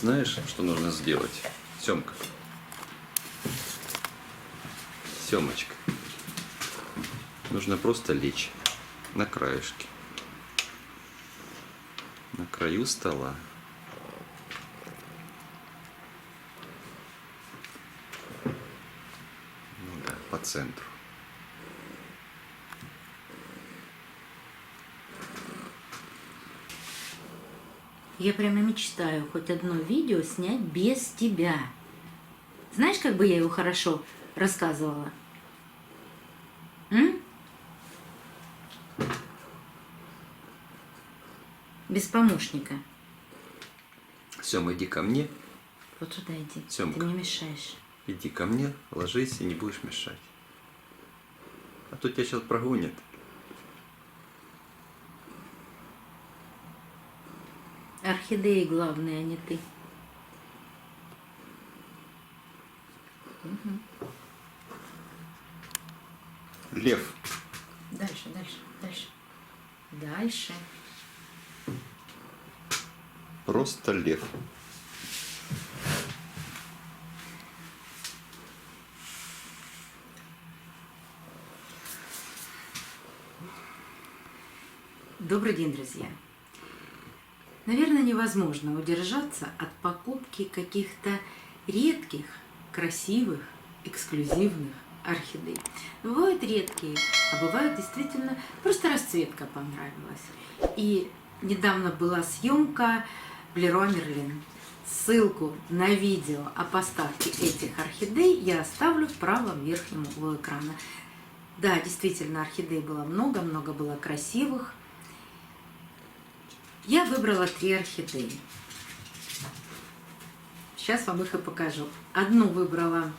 Знаешь, что нужно сделать? Семка. Семочка. Нужно просто лечь на краешке. На краю стола. Ну да, по центру. Я прямо мечтаю хоть одно видео снять без тебя. Знаешь, как бы я его хорошо рассказывала? М? Без помощника. Сем, иди ко мне. Вот туда иди. Семка. Ты мне мешаешь. Иди ко мне, ложись и не будешь мешать. А то тебя сейчас прогонят. Орхидеи главные, а не ты. Лев. Дальше, дальше, дальше. Дальше. Просто лев. Добрый день, друзья. Наверное, невозможно удержаться от покупки каких-то редких, красивых, эксклюзивных орхидей. Бывают редкие, а бывают действительно просто расцветка понравилась. И недавно была съемка в Леруа Мерлен. Ссылку на видео о поставке этих орхидей я оставлю в правом верхнем углу экрана. Да, действительно, орхидей было много было красивых. Я выбрала 3 орхидеи. Сейчас вам их и покажу. Одну выбрала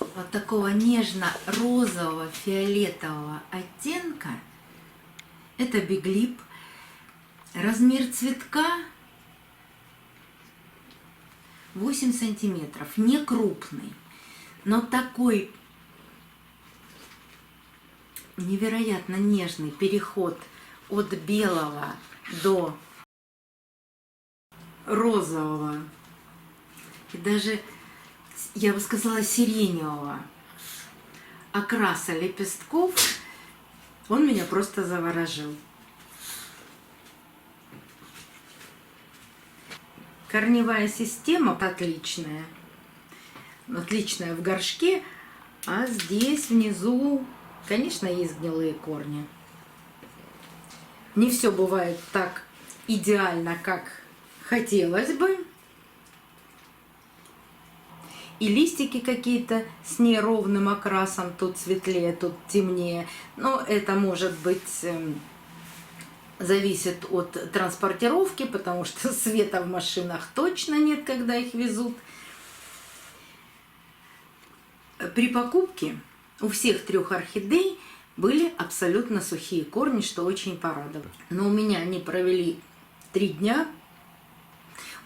вот такого нежно-розового фиолетового оттенка. Это биглип. Размер цветка 8 сантиметров. Не крупный, но такой невероятно нежный переход от белого до розового и даже, я бы сказала, сиреневого окраса лепестков, он меня просто заворожил. Корневая система отличная, отличная в горшке, а здесь внизу, конечно, есть гнилые корни. Не все бывает так идеально, как хотелось бы. И листики какие-то с неровным окрасом, тут светлее, тут темнее. Но это может быть зависит от транспортировки, потому что света в машинах точно нет, когда их везут. При покупке у всех 3 орхидей были абсолютно сухие корни, что очень порадовало. Но у меня они провели 3 дня.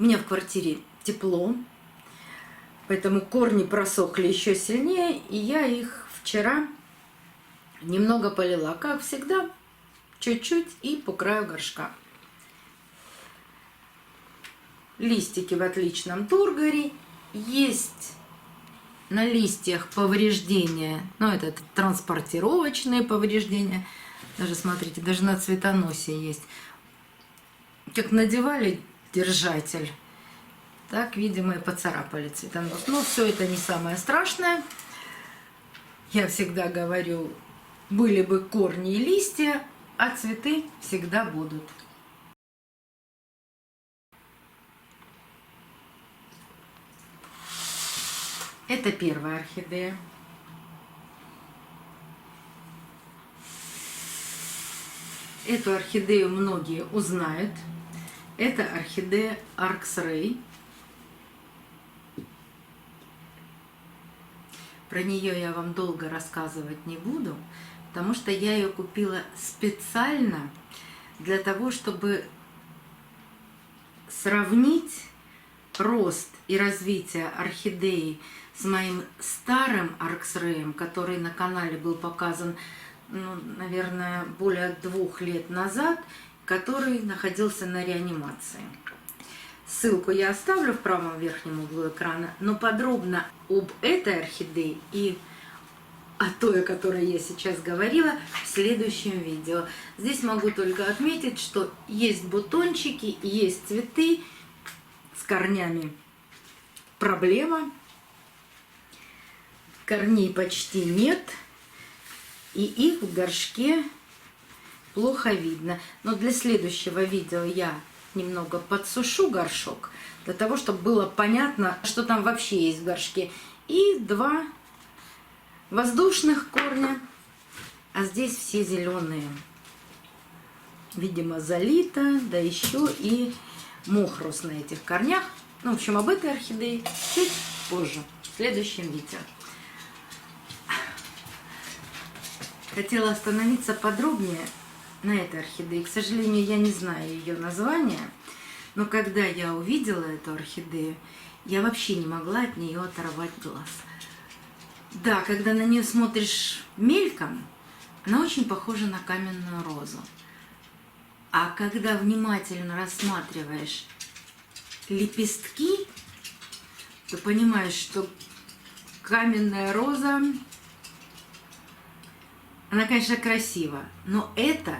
У меня в квартире тепло, поэтому корни просохли еще сильнее, и я их вчера немного полила, как всегда, чуть-чуть и по краю горшка. Листики в отличном тургоре. Есть на листьях повреждения, но это транспортировочные повреждения. Даже смотрите, даже на цветоносе есть. Как надевали держатель, так, видимо, и поцарапали цветонос. Но все это не самое страшное. Я всегда говорю, были бы корни и листья, а цветы всегда будут. Это первая орхидея. Эту орхидею многие узнают. Это орхидея Аркс-Рэй. Про нее я вам долго рассказывать не буду, потому что я ее купила специально для того, чтобы сравнить рост и развитие орхидеи с моим старым Аркс-Рэем, который на канале был показан, ну, наверное, более 2 лет назад, который находился на реанимации. Ссылку я оставлю в правом верхнем углу экрана, но подробно об этой орхидее и о той, о которой я сейчас говорила, в следующем видео. Здесь могу только отметить, что есть бутончики, есть цветы, с корнями проблема, корней почти нет, и их в горшке плохо видно. Но для следующего видео я немного подсушу горшок, для того, чтобы было понятно, что там вообще есть в горшке. И 2 воздушных корня, а здесь все зеленые. Видимо, залито, да еще и мох рос на этих корнях. Ну, в общем, об этой орхидее чуть позже, в следующем видео. Хотела остановиться подробнее на этой орхидее. К сожалению, я не знаю ее название, но когда я увидела эту орхидею, я вообще не могла от нее оторвать глаз. Да, когда на нее смотришь мельком, она очень похожа на каменную розу. А когда внимательно рассматриваешь лепестки, то понимаешь, что каменная роза, она, конечно, красива, но это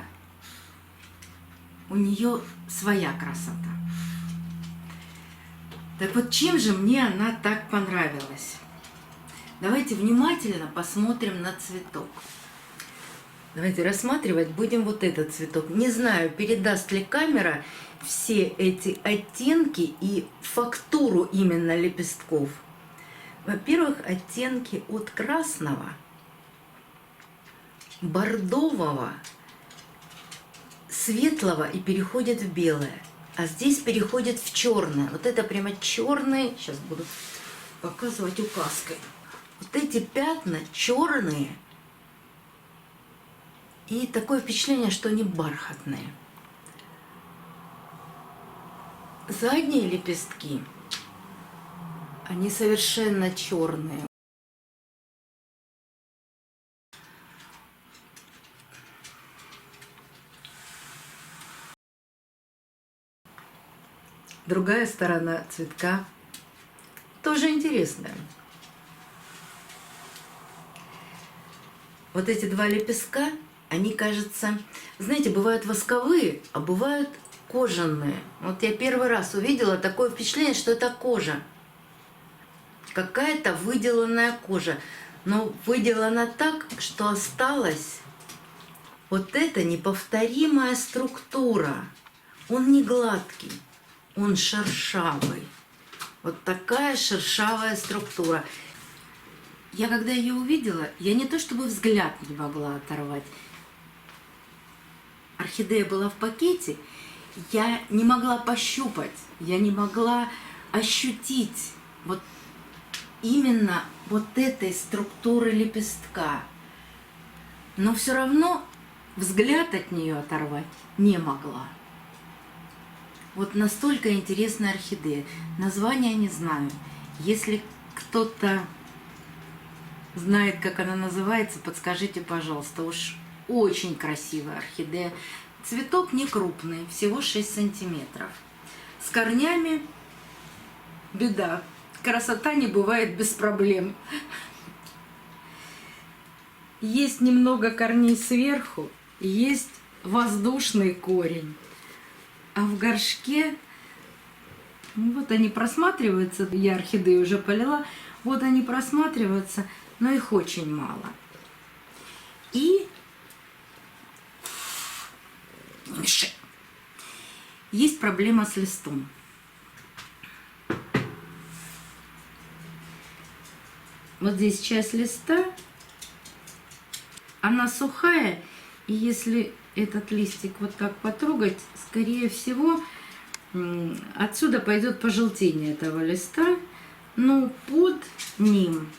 у нее своя красота. Так вот, чем же мне она так понравилась? Давайте внимательно посмотрим на цветок. Давайте рассматривать будем вот этот цветок. Не знаю, передаст ли камера все эти оттенки и фактуру именно лепестков. Во-первых, оттенки от красного, бордового, светлого и переходит в белое. А здесь переходит в черное. Вот это прямо черный. Сейчас буду показывать указкой. Вот эти пятна черные. И такое впечатление, что они бархатные. Задние лепестки, они совершенно черные. Другая сторона цветка тоже интересная. Вот эти 2 лепестка, они, кажется, знаете, бывают восковые, а бывают кожаные. Вот я первый раз увидела такое впечатление, что это кожа. Какая-то выделанная кожа. Но выделана так, что осталась вот эта неповторимая структура. Он не гладкий, он шершавый. Вот такая шершавая структура. Я когда ее увидела, я не то чтобы взгляд не могла оторвать. Орхидея была в пакете, я не могла пощупать, я не могла ощутить вот именно вот этой структуры лепестка. Но все равно взгляд от нее оторвать не могла. Вот настолько интересная орхидея. Название не знаю. Если кто-то знает, как она называется, подскажите, пожалуйста. Уж очень красивая орхидея. Цветок не крупный, всего 6 сантиметров. С корнями беда. Красота не бывает без проблем. Есть немного корней сверху, есть воздушный корень. А в горшке, ну, вот они просматриваются, я орхидею уже полила, вот они просматриваются, но их очень мало. И есть проблема с листом. Вот здесь часть листа, она сухая, и если этот листик вот так потрогать, скорее всего, отсюда пойдет пожелтение этого листа, но под ним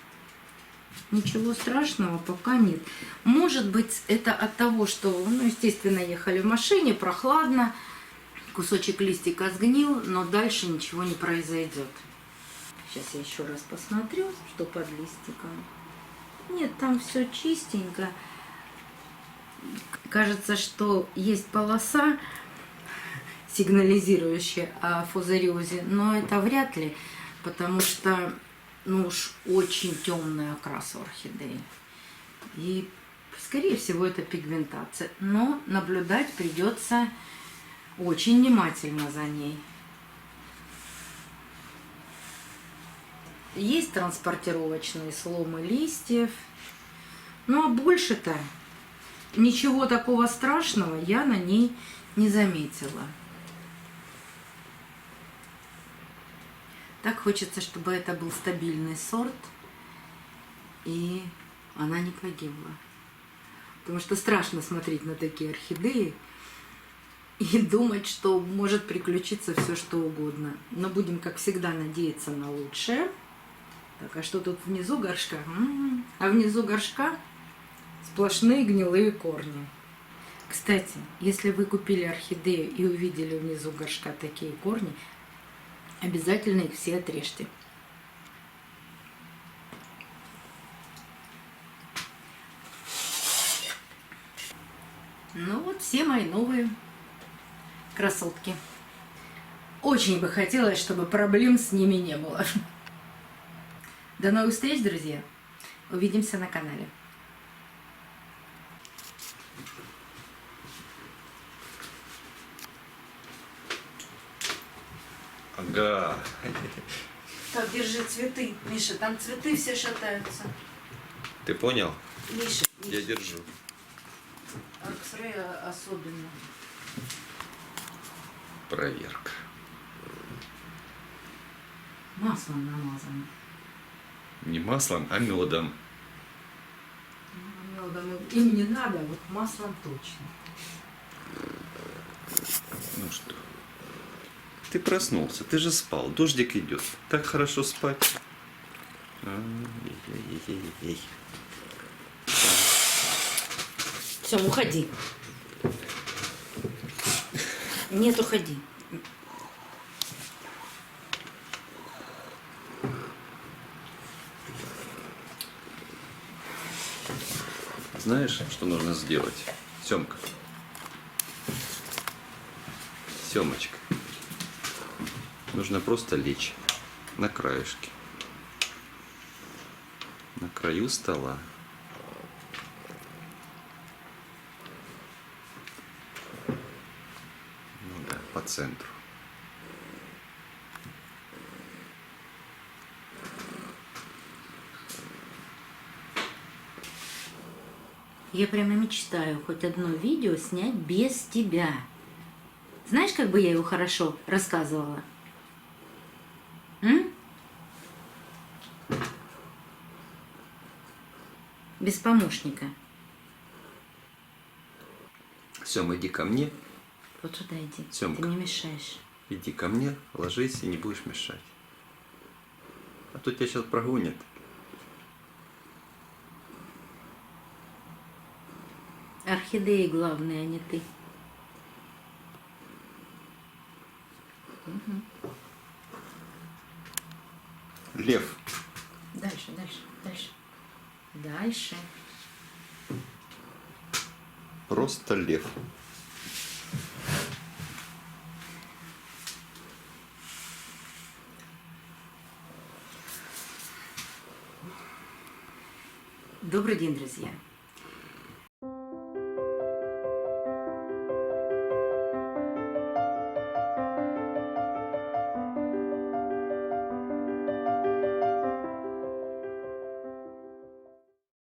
ничего страшного пока нет. Может быть, это от того, что, ну, естественно, ехали в машине, прохладно, кусочек листика сгнил, но дальше ничего не произойдет. Сейчас я еще раз посмотрю, что под листиком. Нет, там все чистенько. Кажется, что есть полоса, сигнализирующее о фузариозе, но это вряд ли, потому что, ну уж очень темный окрас у орхидеи. И, скорее всего, это пигментация. Но наблюдать придется очень внимательно за ней. Есть транспортировочные сломы листьев. Ну а больше-то ничего такого страшного я на ней не заметила. Так хочется, чтобы это был стабильный сорт, и она не погибла. Потому что страшно смотреть на такие орхидеи и думать, что может приключиться все что угодно. Но будем, как всегда, надеяться на лучшее. Так, а что тут внизу горшка? А внизу горшка сплошные гнилые корни. Кстати, если вы купили орхидею и увидели внизу горшка такие корни, обязательно их все отрежьте. Ну вот все мои новые красотки. Очень бы хотелось, чтобы проблем с ними не было. До новых встреч, друзья! Увидимся на канале. Ага. Так, держи цветы. Миша, там цветы все шатаются. Ты понял? Миша, Я держу. Арксрей особенно. Проверка. Маслом намазано. Не маслом, а медом. Медом им не надо, а вот маслом точно. Ну что? Ты проснулся, ты же спал, дождик идет. Так хорошо спать. Ай-яй-яй-яй-яй. Все, уходи. Нет, уходи. Знаешь, что нужно сделать? Семка. Семочка. Нужно просто лечь на краешке. На краю стола. Ну да, по центру. Я прямо мечтаю хоть одно видео снять без тебя. Знаешь, как бы я его хорошо рассказывала? М? Без помощника. Сем, иди ко мне. Вот сюда иди. Сёмка. Ты мне мешаешь. Иди ко мне, ложись и не будешь мешать. А то тебя сейчас прогонят. Орхидеи главные, а не ты. Лев. Дальше, дальше, дальше. Дальше. Просто лев. Добрый день, друзья!